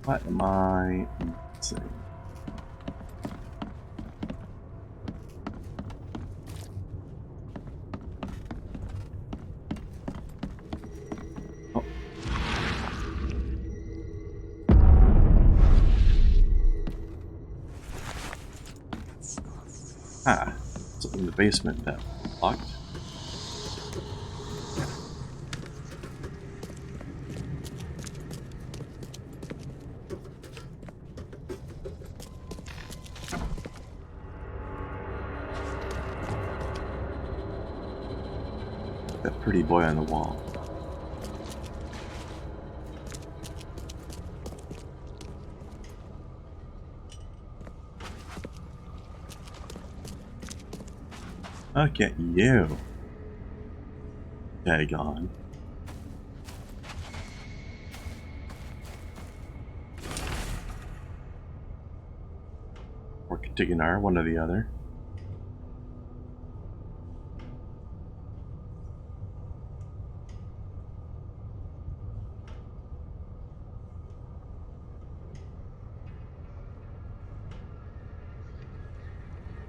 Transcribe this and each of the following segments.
What am I missing? Oh. Ah, something in the basement that locked. That pretty boy on the wall. Okay, you. Dagon. Or Katiganar, one or the other.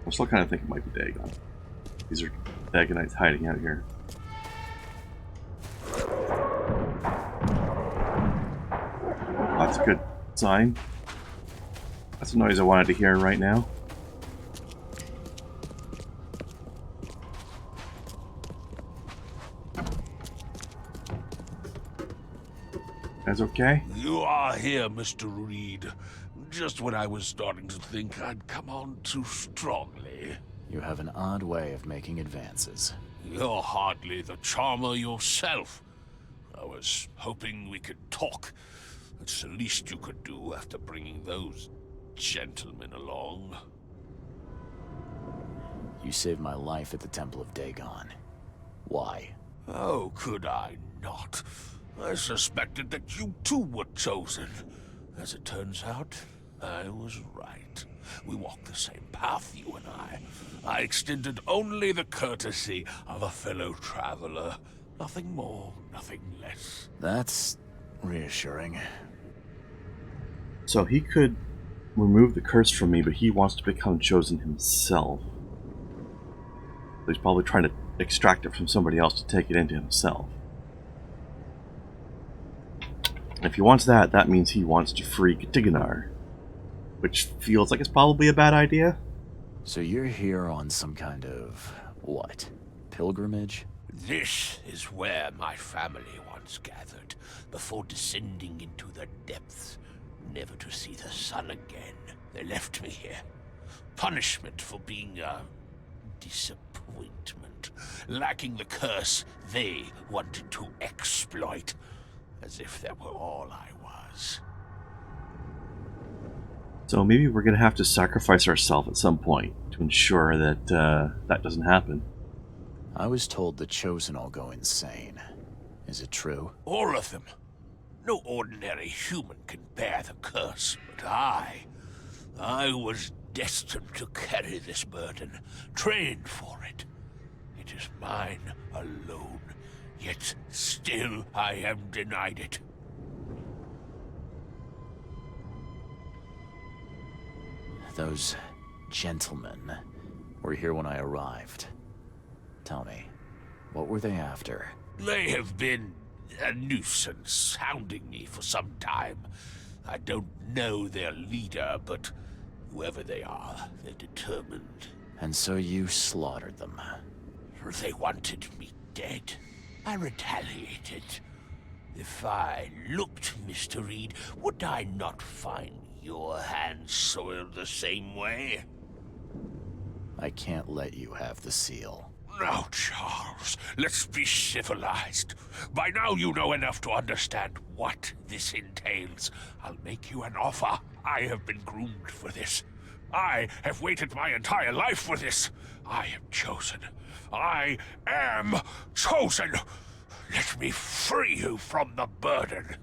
I still kind of think it might be Dagon. These are Dagonites hiding out here. That's a good sign. That's a noise I wanted to hear right now. That's okay? You are here, Mr. Reed. Just when I was starting to think I'd come on too strongly. You have an odd way of making advances. You're hardly the charmer yourself. I was hoping we could talk. It's the least you could do after bringing those gentlemen along. You saved my life at the Temple of Dagon. Why? Oh, could I not? I suspected that you too were chosen. As it turns out, I was right. We walked the same path, you and I. I extended only the courtesy of a fellow traveler. Nothing more, nothing less. That's reassuring. So he could remove the curse from me, but he wants to become chosen himself. So he's probably trying to extract it from somebody else to take it into himself. If he wants that, that means he wants to free Katiganar, which feels like it's probably a bad idea. So you're here on some kind of, what, pilgrimage? This is where my family once gathered, before descending into the depths, never to see the sun again. They left me here. Punishment for being a disappointment, lacking the curse they wanted to exploit. As if that were all I was. So maybe we're going to have to sacrifice ourselves at some point to ensure that that doesn't happen. I was told the Chosen all go insane. Is it true? All of them. No ordinary human can bear the curse, but I was destined to carry this burden, trained for it. It is mine alone. Yet still I am denied it. Those gentlemen were here when I arrived. Tell me, what were they after? They have been a nuisance, hounding me for some time. I don't know their leader, but whoever they are, they're determined. And so you slaughtered them. They wanted me dead. I retaliated. If I looked, Mr. Reed, would I not find your hands soiled the same way? I can't let you have the seal. Now, Charles, let's be civilized. By now you know enough to understand what this entails. I'll make you an offer. I have been groomed for this. I have waited my entire life for this. I am chosen. I am chosen! Let me free you from the burden.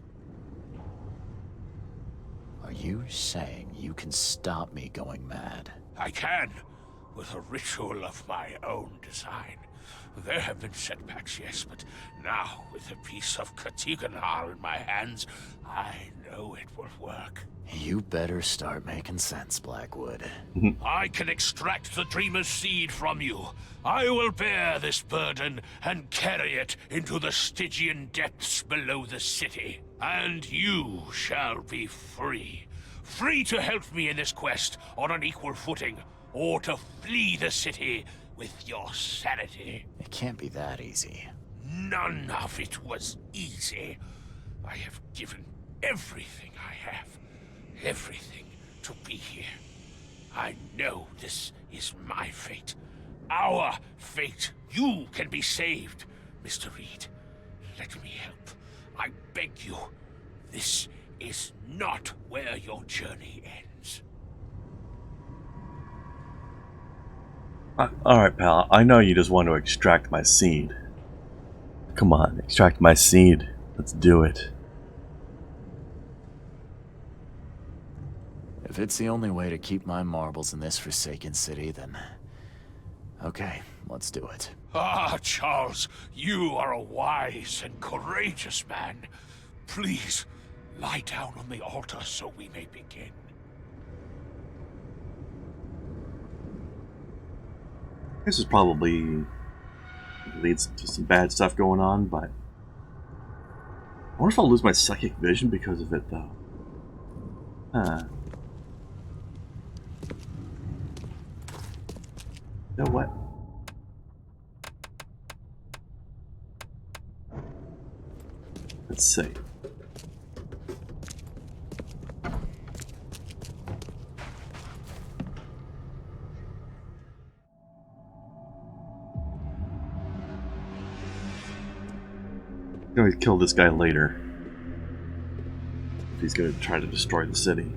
Are you saying you can stop me going mad? I can, with a ritual of my own design. There have been setbacks, yes, but now, with a piece of Katiganar in my hands, I know it will work. You better start making sense, Blackwood. I can extract the Dreamer's seed from you. I will bear this burden and carry it into the Stygian depths below the city. And you shall be free. Free to help me in this quest on an equal footing, or to flee the city with your sanity. It can't be that easy. None of it was easy. I have given everything I have. Everything to be here. I know this is my fate. Our fate. You can be saved, Mr. Reed. Let me help. I beg you. This is not where your journey ends. Alright, pal. I know you just want to extract my seed. Come on, extract my seed. Let's do it. If it's the only way to keep my marbles in this forsaken city, then... okay, let's do it. Ah, Charles, you are a wise and courageous man. Please, lie down on the altar so we may begin. This is probably leads to some bad stuff going on, but I wonder if I'll lose my psychic vision because of it, though. Huh. You know what? Let's see. I'm gonna kill this guy later. If he's gonna try to destroy the city.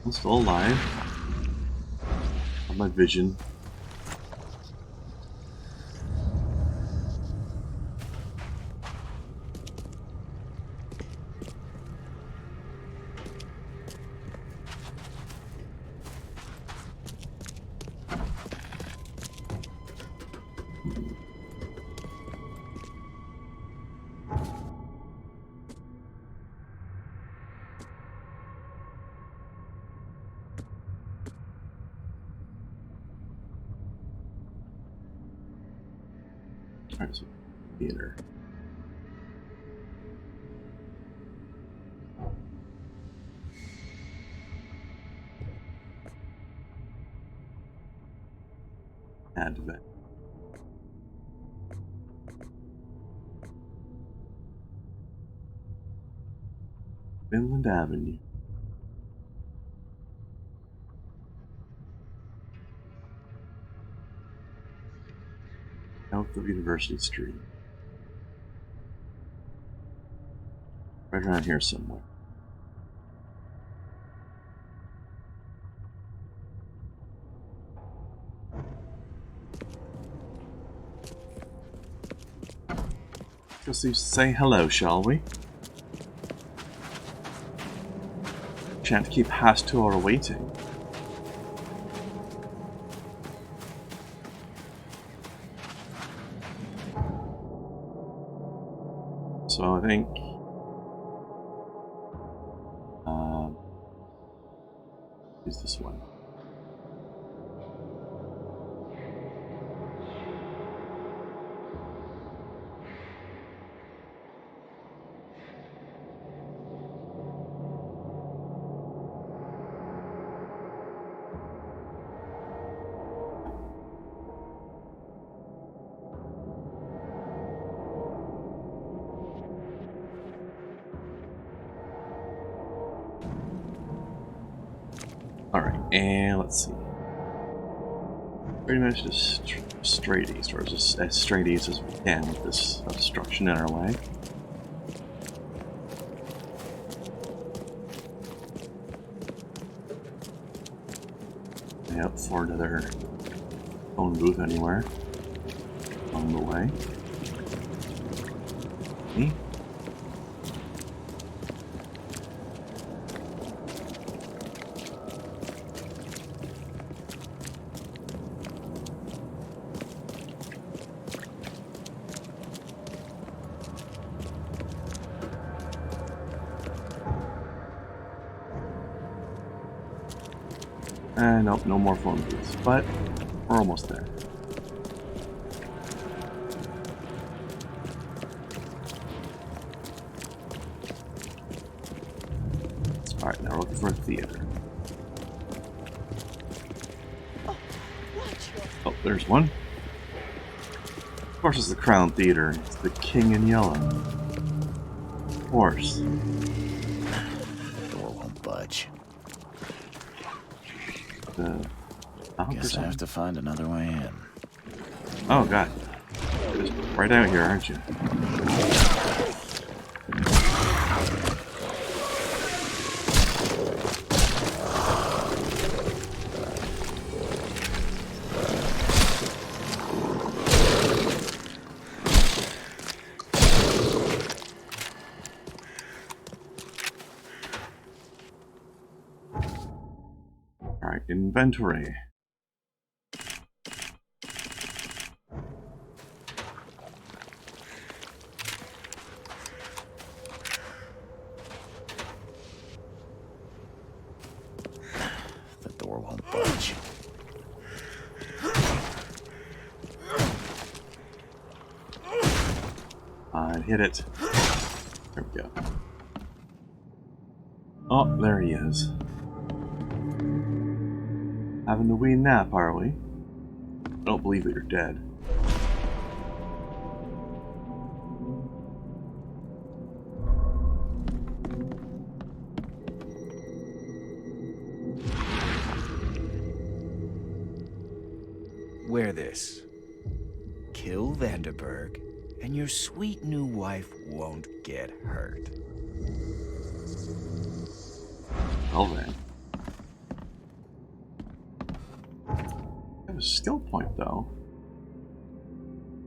I'm still alive. On my vision. Alright, so theater. Advent. Finland Avenue. South of University Street. Right around here somewhere. Let's say hello, shall we? Shan't keep Hastur waiting. So I think use this one. Alright, and let's see. Pretty much just straight east, or just as straight east as we can with this obstruction in our way. Yep, for another phone booth anywhere on the way. See? Nope, no more phone booths, but we're almost there. Alright, now we're looking for a theater. Oh, there's one. Of course, it's the Crown Theater. It's the King in Yellow. Of course. The door won't budge. Guess I have to find another way in. Oh god. You're just right out here, aren't you? Alright, inventory. Hit it. There we go. Oh, there he is. Having a wee nap, are we? I don't believe that you're dead. Wear this. Kill Vanderberg, and your sweet new wife won't get hurt. Well then. I have a skill point though.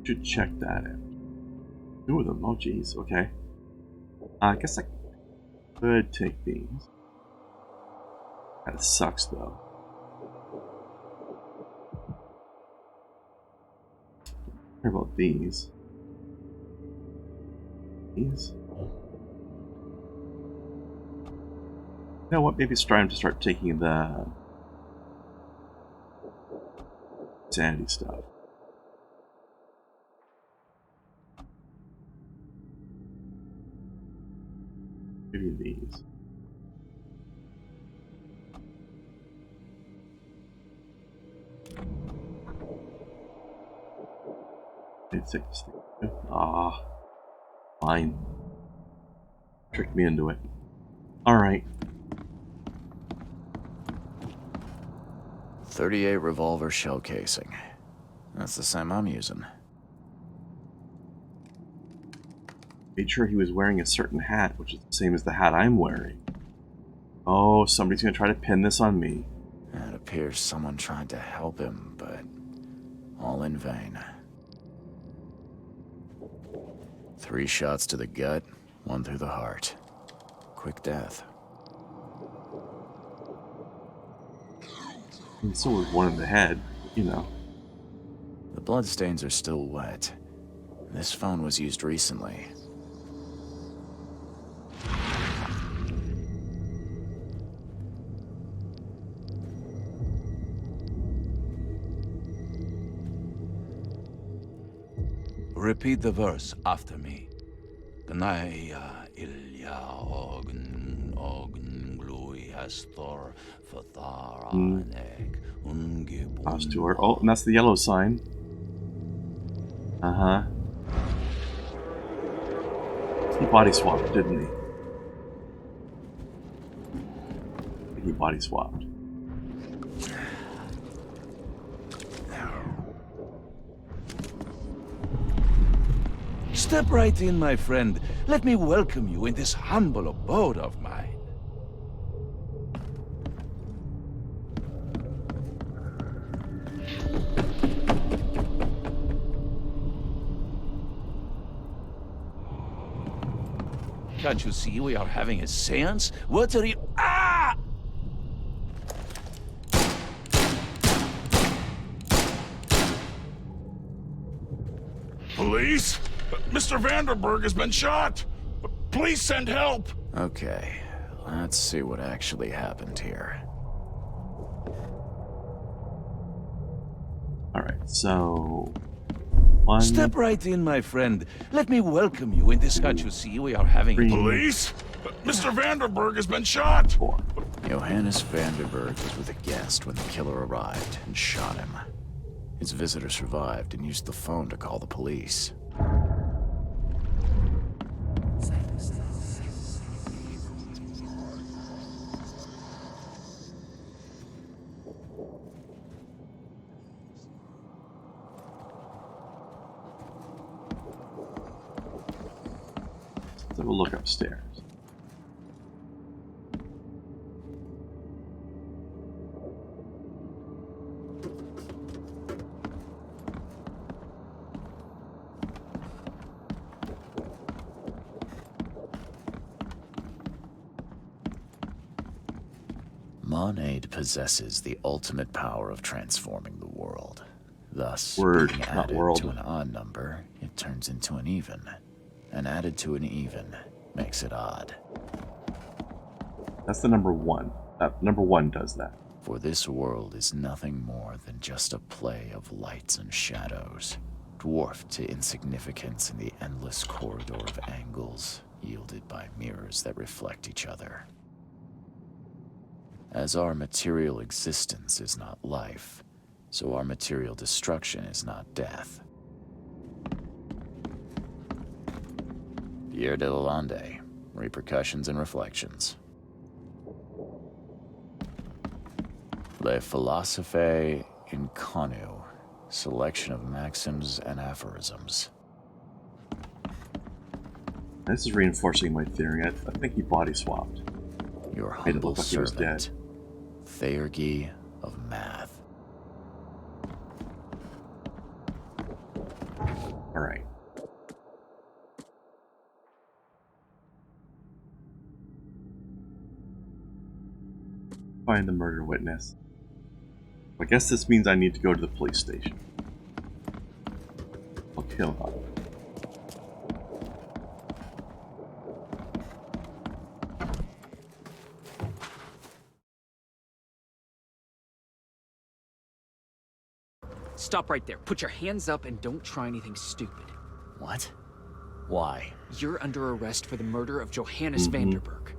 Should check that out. Two of them, oh geez, okay. I guess I could take these. That sucks though. What about these? These? You know what? Maybe it's time to start taking the sanity stuff. Maybe these. Let's take this thing. Ah, fine. Tricked me into it. Alright. 38 revolver shell casing. That's the same I'm using. Made sure he was wearing a certain hat, which is the same as the hat I'm wearing. Oh, somebody's gonna try to pin this on me. It appears someone tried to help him, but all in vain. 3 shots to the gut, 1 through the heart. Quick death. And so was one in the head, you know. The bloodstains are still wet. This phone was used recently. Repeat the verse after me. Gnaya ilya ogn glui hastor fatharanek Pass to her. Oh, and that's the yellow sign. Uh-huh. He body swapped, didn't he? He body swapped. Step right in, my friend. Let me welcome you in this humble abode of mine. Can't you see we are having a seance? What are you... Ah! Police? Mr. Vanderberg has been shot! Please send help! Okay, let's see what actually happened here. Alright, so... One, Step right in, my friend. Let me welcome you in this... Can't you see we are having... three, Police? Mr. Vanderberg has been shot! 4. Johannes Vanderberg was with a guest when the killer arrived and shot him. His visitor survived and used the phone to call the police. So we'll look upstairs. Monade possesses the ultimate power of transforming the world. Thus, Word, being not added world. to an odd number, it turns into an even. And added to an even makes it odd. That's the number 1. Number 1 does that. For this world is nothing more than just a play of lights and shadows, dwarfed to insignificance in the endless corridor of angles yielded by mirrors that reflect each other. As our material existence is not life, so our material destruction is not death. Pierre de Lalande, Repercussions and Reflections. Le Philosophe Inconu, Selection of Maxims and Aphorisms. This is reinforcing my theory. I think he body swapped. Your Made it humble look like he was servant, dead. Theurgy of Math. Alright. Find the murder witness. I guess this means I need to go to the police station. I'll kill him. Stop right there. Put your hands up and don't try anything stupid. What? Why? You're under arrest for the murder of Johannes Vanderberg.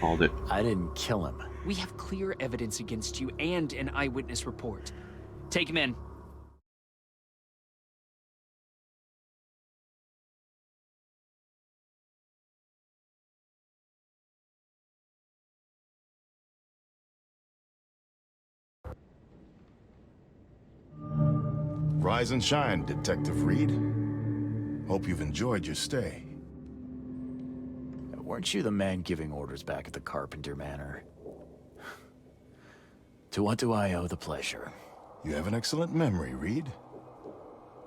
Called it. I didn't kill him. We have clear evidence against you and an eyewitness report. Take him in. Rise and shine, Detective Reed. Hope you've enjoyed your stay. Weren't you the man giving orders back at the Carpenter Manor? To what do I owe the pleasure? You have an excellent memory, Reed.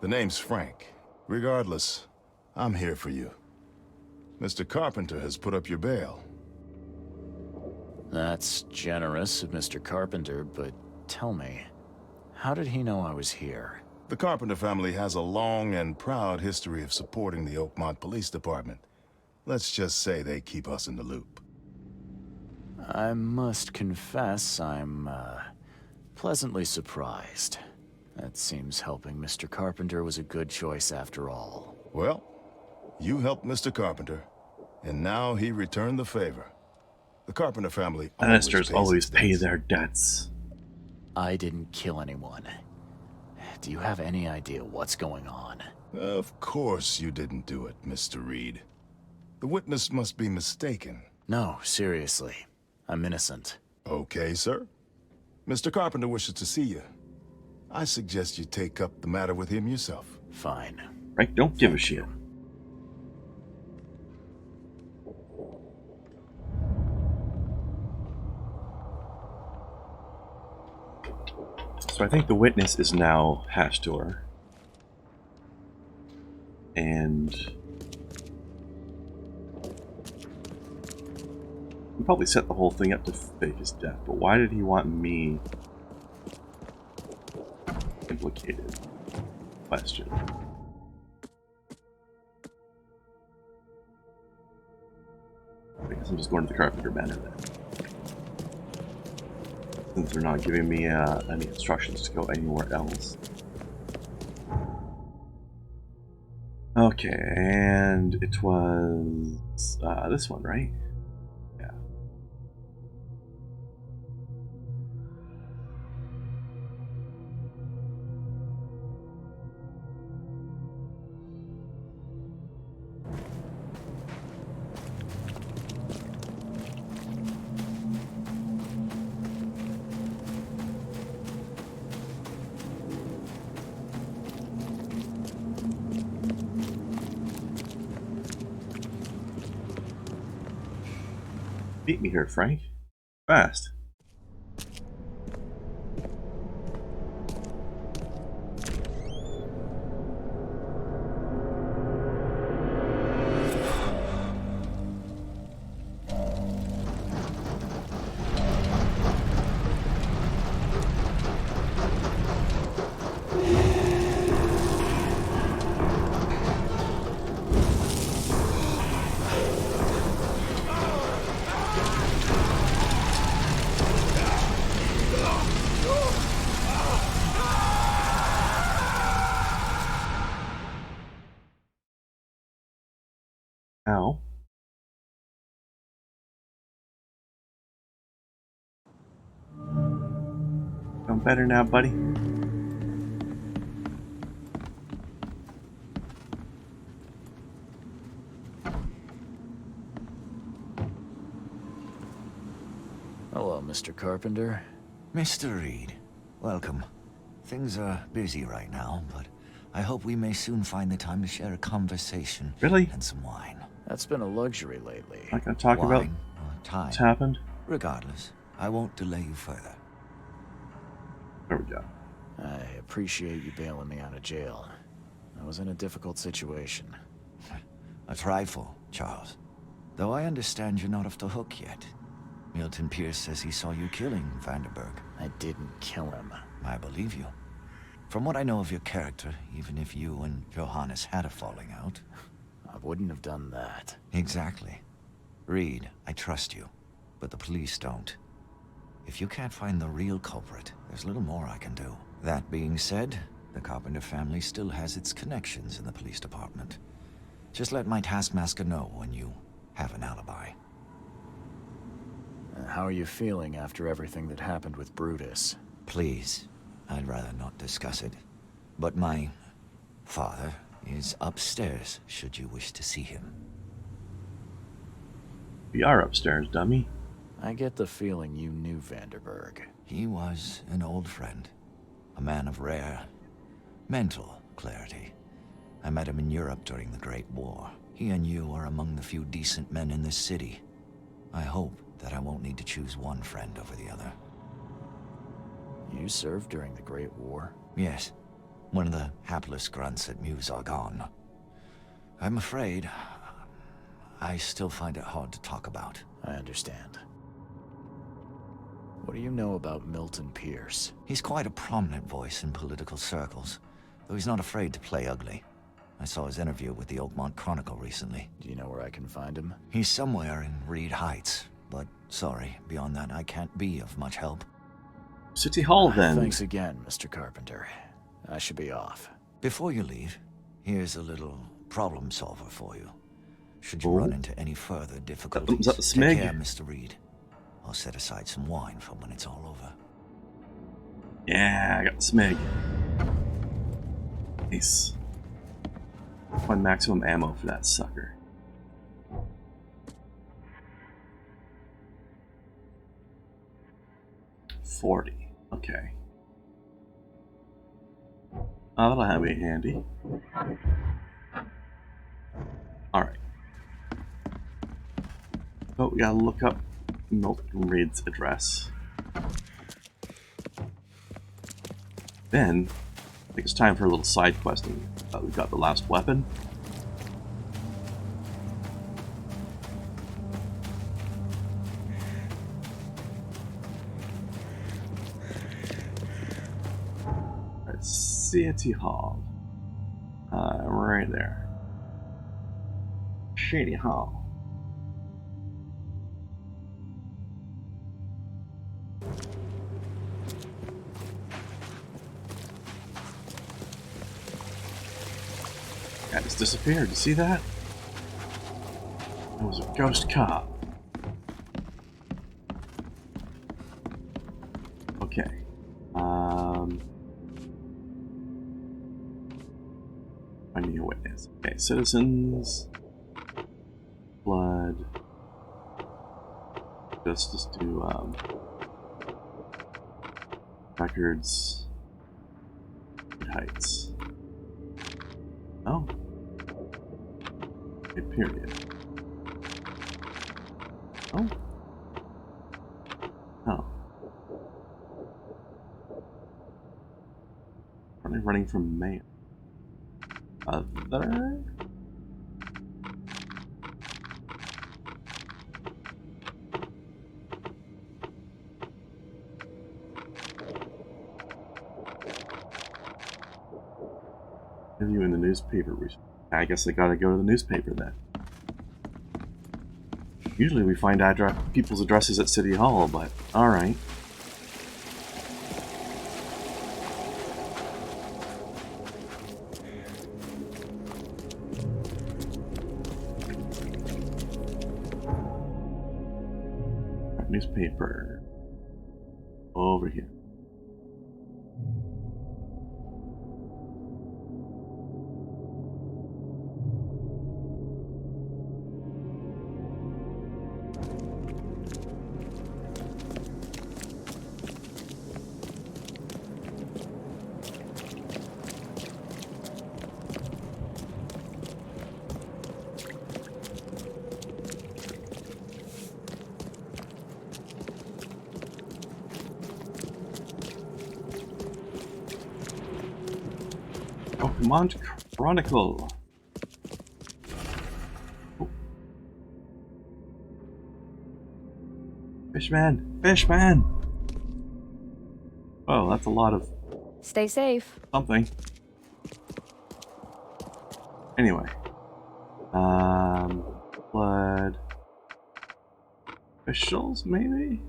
The name's Frank. Regardless, I'm here for you. Mr. Carpenter has put up your bail. That's generous of Mr. Carpenter, but tell me, how did he know I was here? The Carpenter family has a long and proud history of supporting the Oakmont Police Department. Let's just say they keep us in the loop. I must confess I'm, pleasantly surprised. That seems helping Mr. Carpenter was a good choice after all. Well, you helped Mr. Carpenter, and now he returned the favor. The Carpenter family Ministers always its pay debts. their debts. I didn't kill anyone. Do you have any idea what's going on? Of course you didn't do it, Mr. Reed. The witness must be mistaken. No, seriously. I'm innocent. Okay, sir. Mr. Carpenter wishes to see you. I suggest you take up the matter with him yourself. Fine. Frank, don't give a shit. So I think the witness is now Hastor. And he probably set the whole thing up to fake his death, but why did he want me implicated? Question. I guess I'm just going to the Carpenter Manor then. Since they're not giving me any instructions to go anywhere else. Okay, and it was this one, right? Yeah. Beat me here, Frank. Fast. Ow. Feeling better now, buddy? Hello, Mr. Carpenter. Mr. Reed, welcome. Things are busy right now, but I hope we may soon find the time to share a conversation. Really? And some wine. That's been a luxury lately. Not gonna talk about Wine or time. what's happened? Regardless, I won't delay you further. There we go. I appreciate you bailing me out of jail. I was in a difficult situation. A trifle, Charles. Though I understand you're not off the hook yet. Milton Pierce says he saw you killing Vanderberg. I didn't kill him. I believe you. From what I know of your character, even if you and Johannes had a falling out... I wouldn't have done that. Exactly. Reed, I trust you, but the police don't. If you can't find the real culprit, there's little more I can do. That being said, the Carpenter family still has its connections in the police department. Just let my taskmaster know when you have an alibi. How are you feeling after everything that happened with Brutus? Please, I'd rather not discuss it. But my father is upstairs, should you wish to see him. We are upstairs, dummy. I get the feeling you knew Vanderberg. He was an old friend. A man of rare mental clarity. I met him in Europe during the Great War. He and you are among the few decent men in this city. I hope that I won't need to choose one friend over the other. You served during the Great War? Yes. One of the hapless grunts at Meuse Argonne. I'm afraid I still find it hard to talk about. I understand. What do you know about Milton Pierce? He's quite a prominent voice in political circles, though he's not afraid to play ugly. I saw his interview with the Oakmont Chronicle recently. Do you know where I can find him? He's somewhere in Reed Heights, but sorry, beyond that I can't be of much help. City Hall, then. Thanks again, Mr. Carpenter. I should be off. Before you leave, here's a little problem solver for you. Should you Oh. run into any further difficulties, Is that the take Smeg? care, Mr. Reed. I'll set aside some wine for when it's all over. Yeah, I got the Smeg. Nice. My maximum ammo for that sucker. $40. Okay. Oh, that'll have me handy. Alright. Oh, we gotta look up Milton Reed's address. Then, I think it's time for a little side questing. We've got the last weapon. Alright, City Hall. Right there. Shady Hall. Guy just disappeared. You see that? It was a ghost cop. Okay. Finding a witness. Okay, citizens. Blood. Just do records. Heights. Oh. Okay, period. Oh. Oh. Are they running from mayor? Other? Interview in the newspaper. I guess I gotta go to the newspaper then. Usually we find people's addresses at City Hall, but alright. Newspaper. Over here. Oakmont Chronicle. Oh. Fishman! Fishman! Oh, that's a lot of Stay safe. something. Anyway. Blood. Officials, maybe?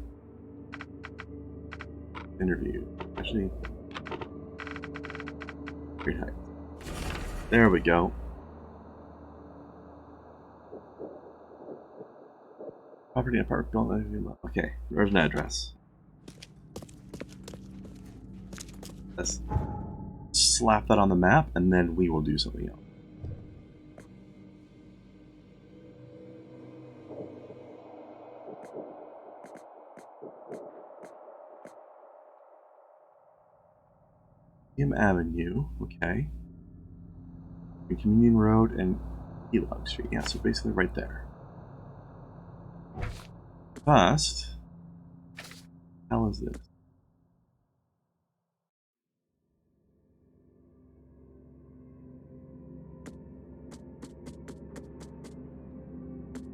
Interview. Actually. Great height. There we go. Property and park building. Okay, there's an address. Let's slap that on the map and then we will do something else. Avenue, okay. Communion Road and Elog Street. Yeah, so basically right there. First, how is this?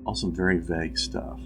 All some very vague stuff.